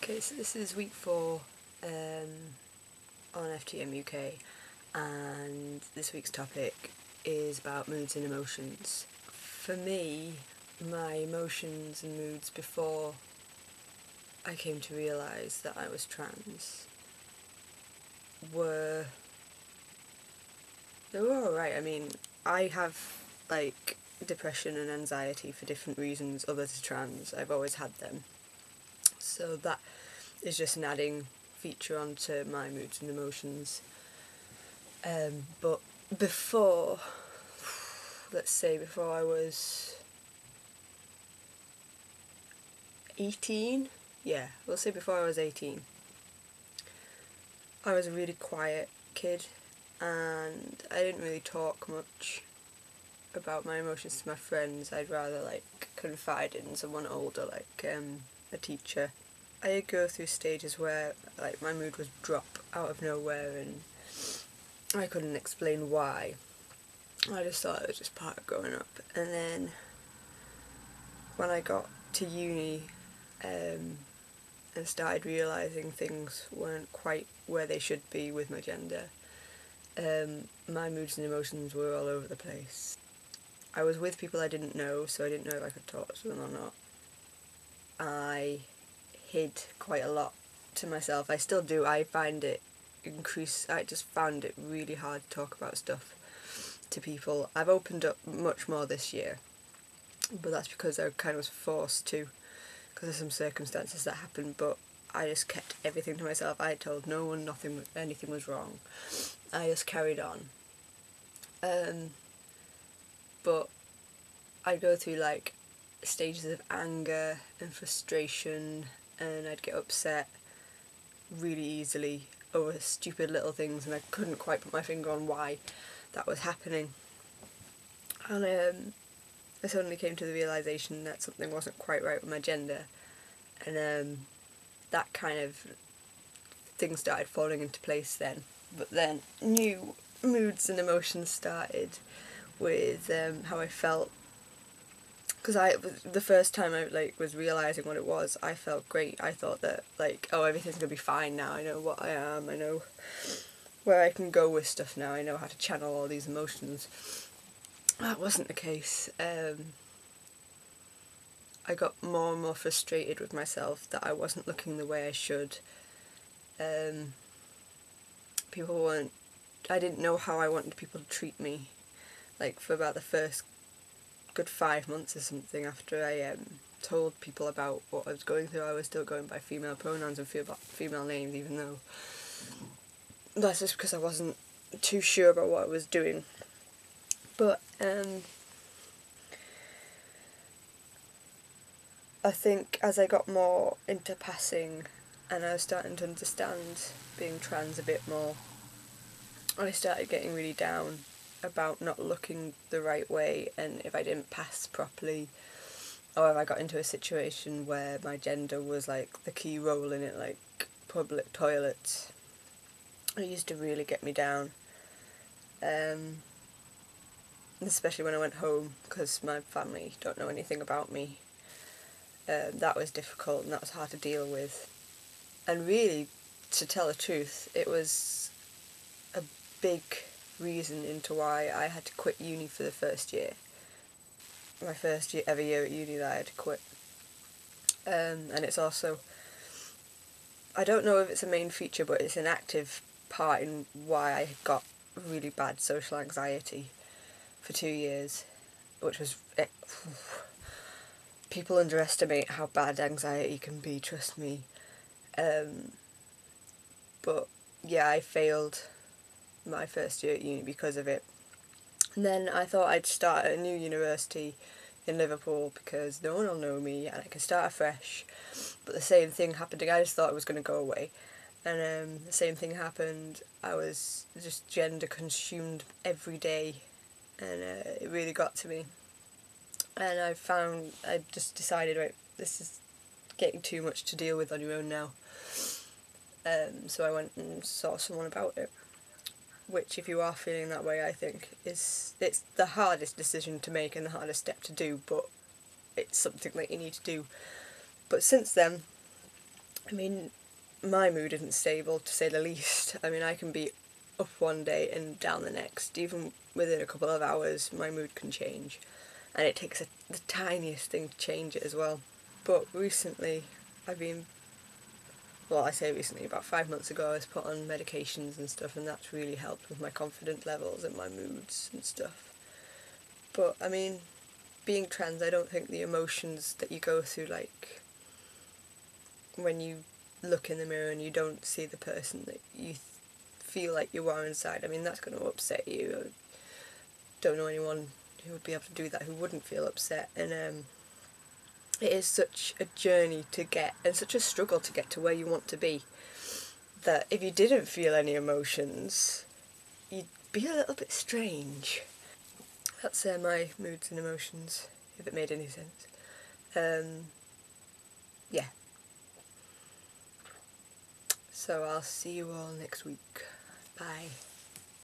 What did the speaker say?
Okay, so this is week 4 on FTMUK, and this week's topic is about moods and emotions. For me, my emotions and moods before I came to realise that I was trans were alright. I mean, I have depression and anxiety for different reasons other to trans. I've always had them. So that is just an adding feature onto my moods and emotions. But before, let's say before I was 18, we'll say before I was 18, I was a really quiet kid and I didn't really talk much about my emotions to my friends. I'd rather confide in someone older, a teacher. I did go through stages where my mood would drop out of nowhere and I couldn't explain why. I just thought it was just part of growing up. And then when I got to uni and started realising things weren't quite where they should be with my gender, my moods and emotions were all over the place. I was with people I didn't know, so I didn't know if I could talk to them or not. I hid quite a lot to myself. I still do. I just found it really hard to talk about stuff to people. I've opened up much more this year, but that's because I kind of was forced to, because of some circumstances that happened, but I just kept everything to myself. I told no one anything was wrong. I just carried on. But I'd go through stages of anger and frustration, and I'd get upset really easily over stupid little things, and I couldn't quite put my finger on why that was happening. And I suddenly came to the realisation that something wasn't quite right with my gender, and that kind of things started falling into place then. But then new moods and emotions started with how I felt. Because the first time I was realising what it was, I felt great. I thought that oh, everything's gonna be fine now. I know what I am. I know where I can go with stuff now. I know how to channel all these emotions. That wasn't the case. I got more and more frustrated with myself that I wasn't looking the way I should. People weren't. I didn't know how I wanted people to treat me. For about the first good 5 months or something after I told people about what I was going through, I was still going by female pronouns and female names, even though that's just because I wasn't too sure about what I was doing. But I think as I got more into passing and I was starting to understand being trans a bit more, I started getting really down about not looking the right way, and if I didn't pass properly, or if I got into a situation where my gender was the key role in it, like public toilets, it used to really get me down. Especially when I went home, because my family don't know anything about me. That was difficult and that was hard to deal with. And really, to tell the truth, it was a big reason into why I had to quit uni for the first year. My first year, every year at uni that I had to quit. And it's also, I don't know if it's a main feature, but it's an active part in why I got really bad social anxiety for 2 years, which was... people underestimate how bad anxiety can be, trust me. But yeah, I failed my first year at uni because of it. And then I thought I'd start at a new university in Liverpool because no one will know me and I can start afresh. But the same thing happened again. I just thought it was going to go away. And the same thing happened. I was just gender consumed every day, and it really got to me. And I just decided, right, this is getting too much to deal with on your own now. So I went and saw someone about it, which, if you are feeling that way, I think it's the hardest decision to make and the hardest step to do, but it's something that you need to do. But since then, I mean, my mood isn't stable, to say the least. I mean, I can be up one day and down the next. Even within a couple of hours, my mood can change. And it takes the tiniest thing to change it as well. But recently, I've been, well, I say recently, about 5 months ago, I was put on medications and stuff, and that's really helped with my confidence levels and my moods and stuff. But, I mean, being trans, I don't think the emotions that you go through, like, when you look in the mirror and you don't see the person that you feel like you are inside, I mean, that's going to upset you. I don't know anyone who would be able to do that who wouldn't feel upset, and it is such a journey to get, and such a struggle to get to where you want to be, that if you didn't feel any emotions, you'd be a little bit strange. That's my moods and emotions, if it made any sense. Yeah. So I'll see you all next week. Bye.